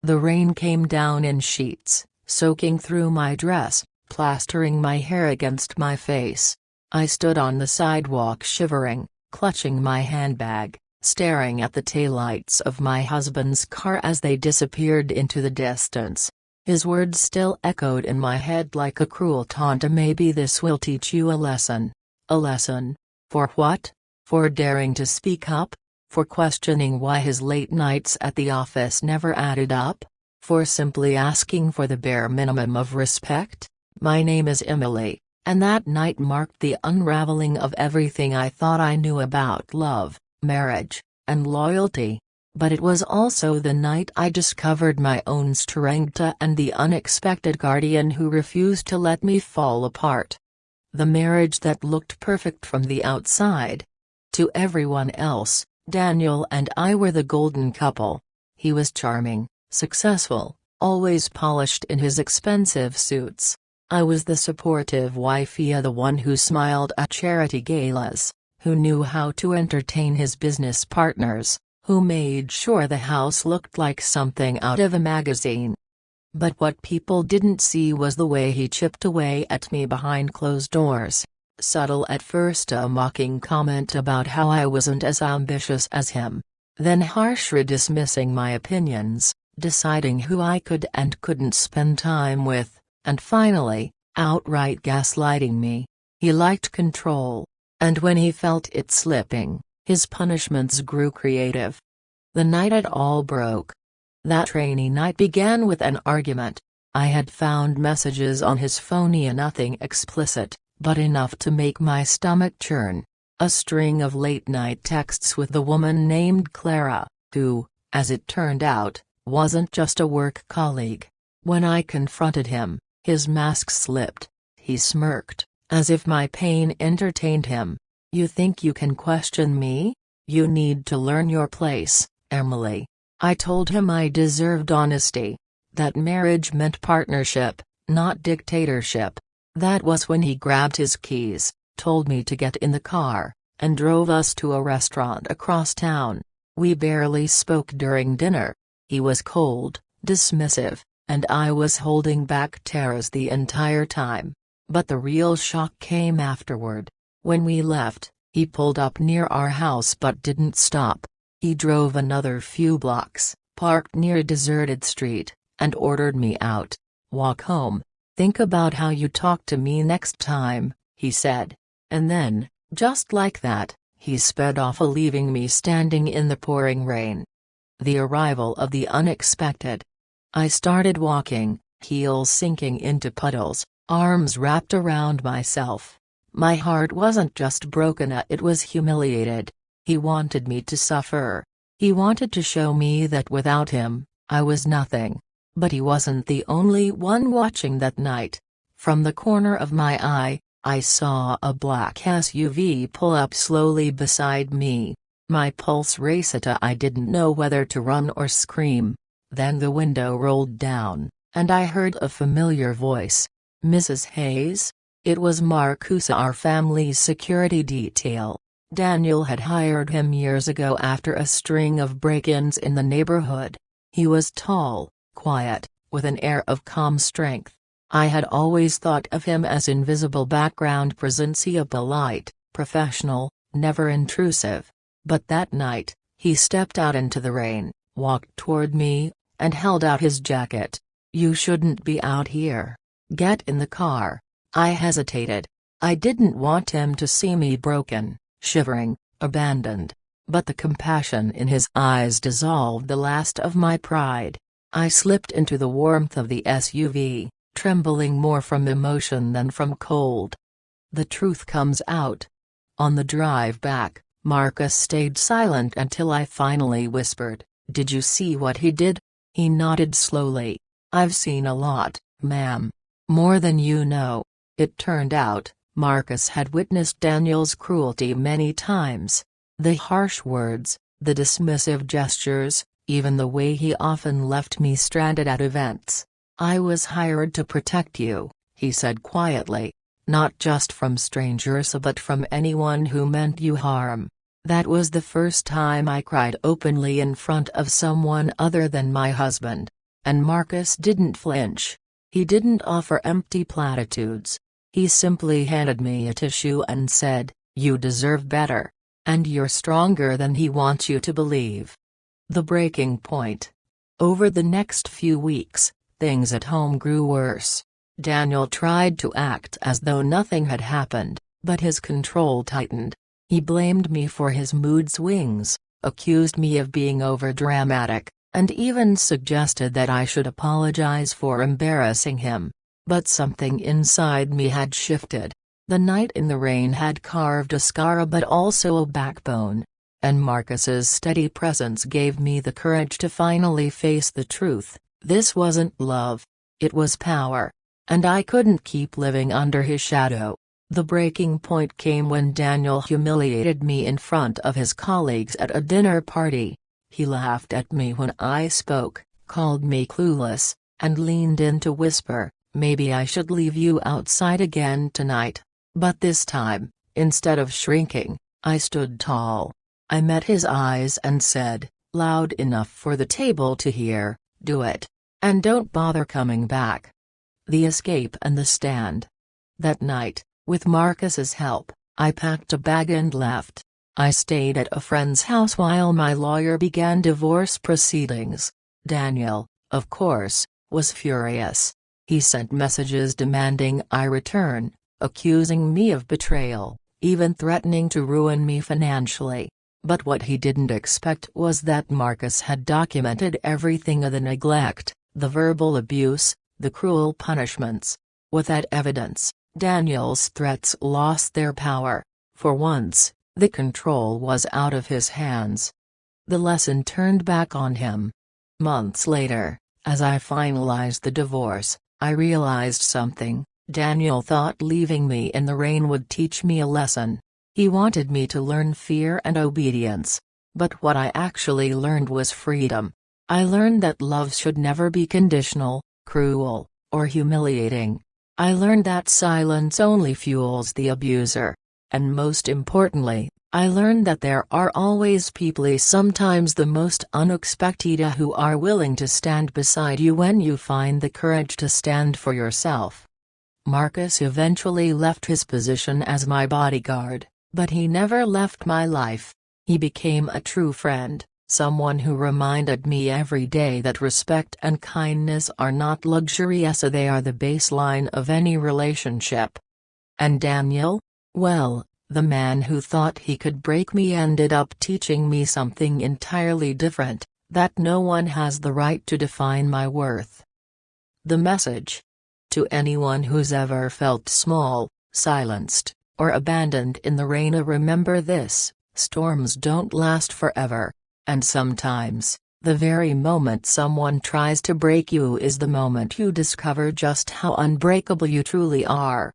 The rain came down in sheets, soaking through my dress, plastering my hair against my face. I stood on the sidewalk shivering, clutching my handbag, staring at the taillights of my husband's car as they disappeared into the distance. His words still echoed in my head like a cruel taunt. Maybe this will teach you a lesson. A lesson? For what? For daring to speak up? For questioning why his late nights at the office never added up? For simply asking for the bare minimum of respect? My name is Emily, and that night marked the unraveling of everything I thought I knew about love, marriage, and loyalty. But it was also the night I discovered my own strength and the unexpected guardian who refused to let me fall apart. The marriage that looked perfect from the outside. To everyone else, Daniel and I were the golden couple. He was charming, successful, always polished in his expensive suits. I was the supportive wifey, the one who smiled at charity galas, who knew how to entertain his business partners, who made sure the house looked like something out of a magazine. But what people didn't see was the way he chipped away at me behind closed doors. Subtle at first, a mocking comment about how I wasn't as ambitious as him. Then harsh dismissing my opinions, deciding who I could and couldn't spend time with, and finally, outright gaslighting me. He liked control, and when he felt it slipping, his punishments grew creative. The night it all broke. That rainy night began with an argument. I had found messages on his phone, nothing explicit, but enough to make my stomach churn. A string of late-night texts with the woman named Clara, who, as it turned out, wasn't just a work colleague. When I confronted him, his mask slipped. He smirked, as if my pain entertained him. "You think you can question me? You need to learn your place, Emily." I told him I deserved honesty. That marriage meant partnership, not dictatorship. That was when he grabbed his keys, told me to get in the car, and drove us to a restaurant across town. We barely spoke during dinner. He was cold, dismissive, and I was holding back tears the entire time. But the real shock came afterward. When we left, he pulled up near our house but didn't stop. He drove another few blocks, parked near a deserted street, and ordered me out. "Walk home. Think about how you talk to me next time," he said. And then, just like that, he sped off, leaving me standing in the pouring rain. The arrival of the unexpected. I started walking, heels sinking into puddles, arms wrapped around myself. My heart wasn't just broken, it was humiliated. He wanted me to suffer. He wanted to show me that without him, I was nothing. But he wasn't the only one watching that night. From the corner of my eye, I saw a black SUV pull up slowly beside me. My pulse raced. I didn't know whether to run or scream. Then the window rolled down, and I heard a familiar voice. "Mrs. Hayes?" It was Marcus, our family's security detail. Daniel had hired him years ago after a string of break-ins in the neighborhood. He was tall, quiet, with an air of calm strength. I had always thought of him as invisible background presence, polite, professional, never intrusive. But that night, he stepped out into the rain, walked toward me, and held out his jacket. "You shouldn't be out here. Get in the car." I hesitated. I didn't want him to see me broken, shivering, abandoned. But the compassion in his eyes dissolved the last of my pride. I slipped into the warmth of the SUV, trembling more from emotion than from cold. The truth comes out. On the drive back, Marcus stayed silent until I finally whispered, "Did you see what he did?" He nodded slowly. "I've seen a lot, ma'am. More than you know." It turned out, Marcus had witnessed Daniel's cruelty many times. The harsh words, the dismissive gestures, even the way he often left me stranded at events. "I was hired to protect you," he said quietly. "Not just from strangers but from anyone who meant you harm." That was the first time I cried openly in front of someone other than my husband. And Marcus didn't flinch. He didn't offer empty platitudes. He simply handed me a tissue and said, "You deserve better. And you're stronger than he wants you to believe." The breaking point. Over the next few weeks, things at home grew worse. Daniel tried to act as though nothing had happened, but his control tightened. He blamed me for his mood swings, accused me of being overdramatic, and even suggested that I should apologize for embarrassing him. But something inside me had shifted. The night in the rain had carved a scar but also a backbone. And Marcus's steady presence gave me the courage to finally face the truth. This wasn't love. It was power. And I couldn't keep living under his shadow. The breaking point came when Daniel humiliated me in front of his colleagues at a dinner party. He laughed at me when I spoke, called me clueless, and leaned in to whisper, "Maybe I should leave you outside again tonight." But this time, instead of shrinking, I stood tall. I met his eyes and said, loud enough for the table to hear, "Do it. And don't bother coming back." The escape and the stand. That night, with Marcus's help, I packed a bag and left. I stayed at a friend's house while my lawyer began divorce proceedings. Daniel, of course, was furious. He sent messages demanding I return, accusing me of betrayal, even threatening to ruin me financially. But what he didn't expect was that Marcus had documented everything: the neglect, the verbal abuse, the cruel punishments. With that evidence, Daniel's threats lost their power. For once, the control was out of his hands. The lesson turned back on him. Months later, as I finalized the divorce, I realized something. Daniel thought leaving me in the rain would teach me a lesson. He wanted me to learn fear and obedience. But what I actually learned was freedom. I learned that love should never be conditional, cruel, or humiliating. I learned that silence only fuels the abuser. And most importantly, I learned that there are always people, sometimes the most unexpected, who are willing to stand beside you when you find the courage to stand for yourself. Marcus eventually left his position as my bodyguard, but he never left my life. He became a true friend, someone who reminded me every day that respect and kindness are not luxuries, they are the baseline of any relationship. And Daniel? Well, the man who thought he could break me ended up teaching me something entirely different, that no one has the right to define my worth. The message. To anyone who's ever felt small, silenced, or abandoned in the rain, remember this: storms don't last forever. And sometimes, the very moment someone tries to break you is the moment you discover just how unbreakable you truly are.